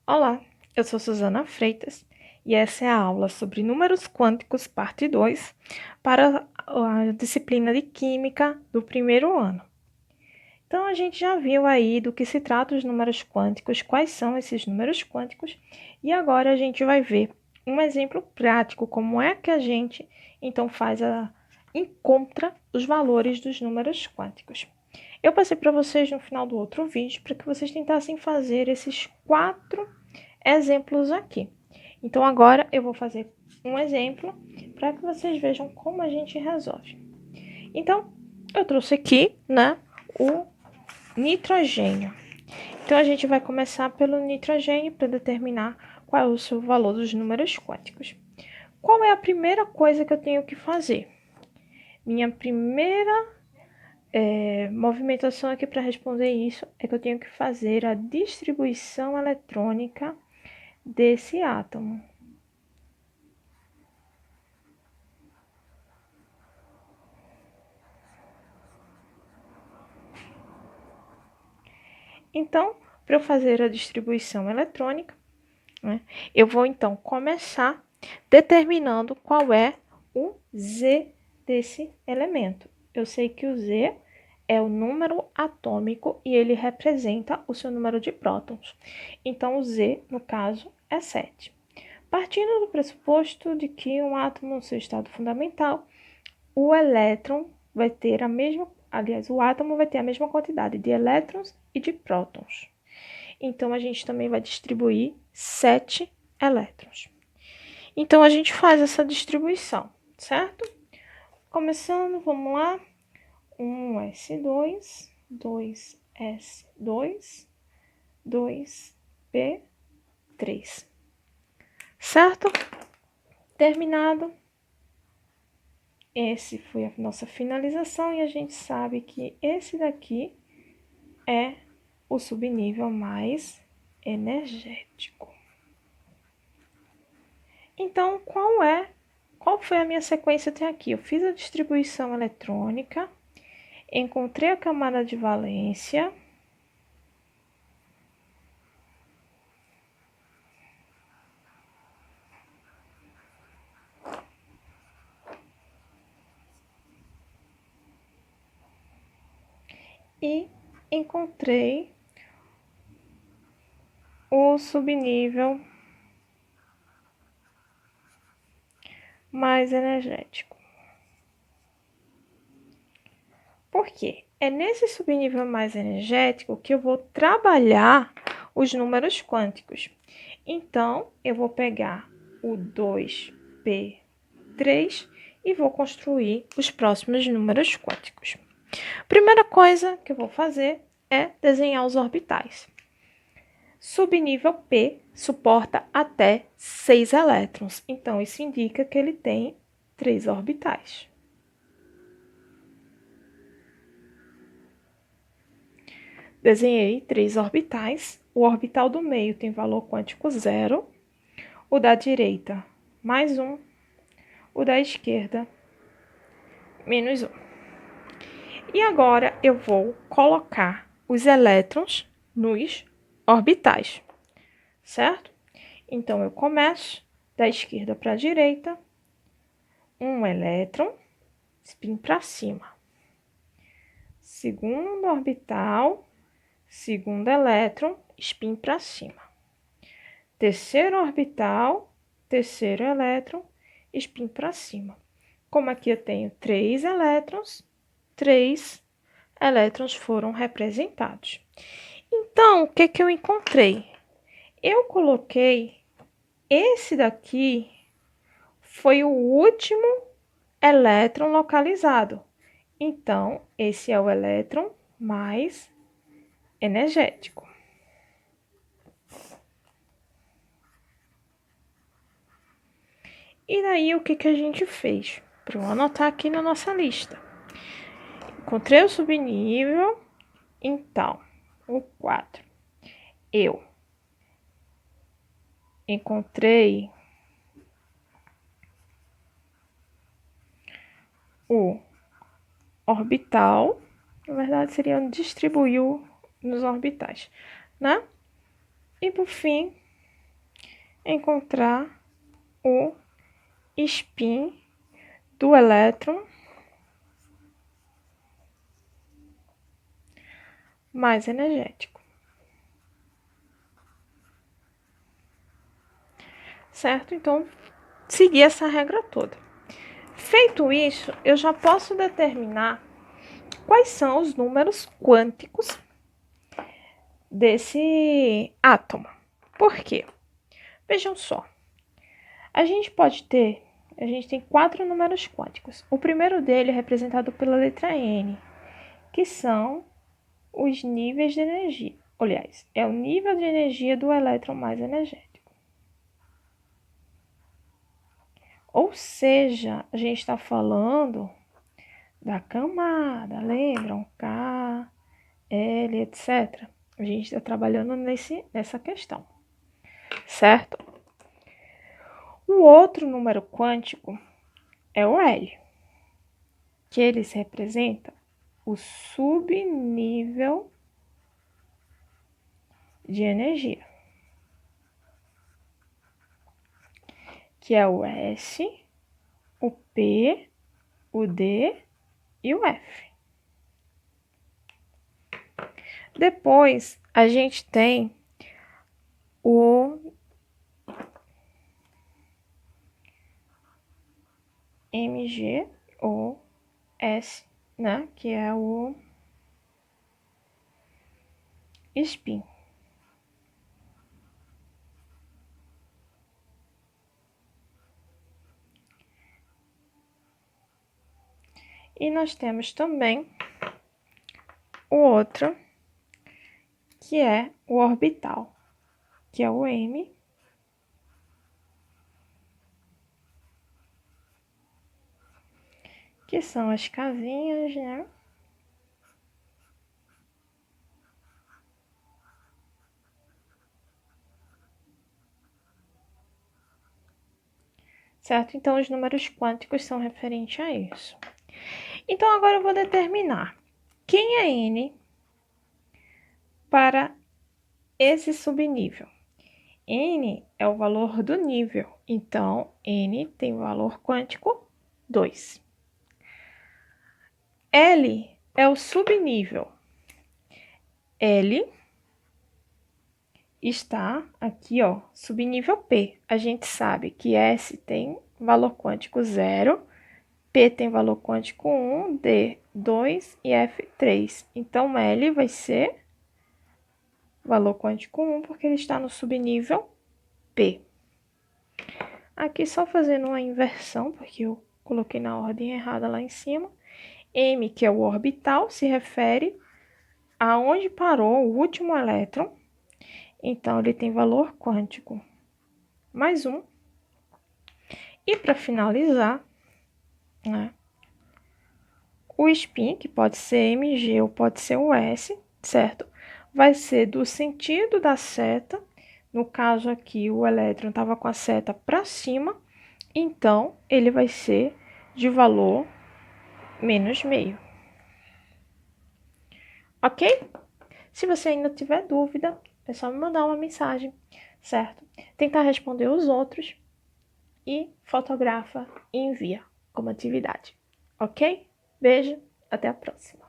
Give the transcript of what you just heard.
Olá, eu sou Susana Freitas e essa é a aula sobre números quânticos, parte 2, para a disciplina de Química do primeiro ano. Então, a gente já viu aí do que se trata os números quânticos, quais são esses números quânticos, e agora a gente vai ver um exemplo prático, como é que a gente, então, encontra os valores dos números quânticos. Eu passei para vocês no final do outro vídeo para que vocês tentassem fazer esses 4 exemplos aqui. Então, agora eu vou fazer um exemplo para que vocês vejam como a gente resolve. Então, eu trouxe aqui, né, o nitrogênio. Então, a gente vai começar pelo nitrogênio para determinar qual é o seu valor dos números quânticos. Qual é a primeira coisa que eu tenho que fazer? Minha primeira movimentação aqui para responder isso é que eu tenho que fazer a distribuição eletrônica desse átomo. Então, para eu fazer a distribuição eletrônica, né, eu vou então começar determinando qual é o Z desse elemento. Eu sei que o Z é o número atômico e ele representa o seu número de prótons. Então, o Z, no caso, é 7. Partindo do pressuposto de que um átomo no seu estado fundamental, o elétron vai ter a mesma, aliás, o átomo vai ter a mesma quantidade de elétrons e de prótons. Então, a gente também vai distribuir 7 elétrons. Então, a gente faz essa distribuição, certo? Começando, vamos lá. 1s2, 2s2, 2p3. Certo? Terminado. Esse foi a nossa finalização e a gente sabe que esse daqui é o subnível mais energético. Então, qual foi a minha sequência até aqui? Eu fiz a distribuição eletrônica, encontrei a camada de valência, e encontrei o subnível mais energético. Por quê? É nesse subnível mais energético que eu vou trabalhar os números quânticos. Então, eu vou pegar o 2p3 e vou construir os próximos números quânticos. Primeira coisa que eu vou fazer é desenhar os orbitais. Subnível P suporta até 6 elétrons, então isso indica que ele tem 3 orbitais. Desenhei 3 orbitais. O orbital do meio tem valor quântico 0, o da direita mais 1, o da esquerda menos 1. E agora eu vou colocar os elétrons nos orbitais, certo? Então, eu começo da esquerda para a direita, um elétron, spin para cima. Segundo orbital, segundo elétron, spin para cima. Terceiro orbital, terceiro elétron, spin para cima. Como aqui eu tenho 3 elétrons foram representados. Então, o que eu encontrei? Eu coloquei esse daqui foi o último elétron localizado. Então, esse é o elétron mais energético. E daí, o que a gente fez? Para eu anotar aqui na nossa lista. Encontrei o subnível. Então, o 4. Eu encontrei o orbital. Na verdade, seria distribuiu nos orbitais, né? E por fim, encontrar o spin do elétron mais energético. Certo? Então, seguir essa regra toda. Feito isso, eu já posso determinar quais são os números quânticos desse átomo. Por quê? Vejam só. A gente tem 4 números quânticos. O primeiro dele é representado pela letra N, que são os níveis de energia. Aliás, é o nível de energia do elétron mais energético. Ou seja, a gente está falando da camada, lembram? K, L, etc. A gente está trabalhando nessa questão, certo? O outro número quântico é o L, que eles representam o subnível de energia, que é o S, o P, o D e o F. Depois, a gente tem o Mg ou S, né? Que é o spin. E nós temos também o outro, que é o orbital, que é o M, que são as casinhas, né? Certo? Então, os números quânticos são referentes a isso. Então, agora eu vou determinar quem é N para esse subnível. N é o valor do nível, então N tem valor quântico 2. L é o subnível. L está aqui, ó, subnível P. A gente sabe que S tem valor quântico 0, P tem valor quântico 1, D 2 e F 3. Então, L vai ser valor quântico 1, porque ele está no subnível P. Aqui só fazendo uma inversão, porque eu coloquei na ordem errada lá em cima. M, que é o orbital, se refere aonde parou o último elétron. Então, ele tem valor quântico mais 1. E para finalizar, né, o spin, que pode ser Mg ou pode ser o S, certo? Vai ser do sentido da seta. No caso aqui, o elétron estava com a seta para cima, então ele vai ser de valor menos meio. Ok? Se você ainda tiver dúvida, é só me mandar uma mensagem, certo? Tentar responder os outros e fotografa e envia como atividade. Ok? Beijo, até a próxima.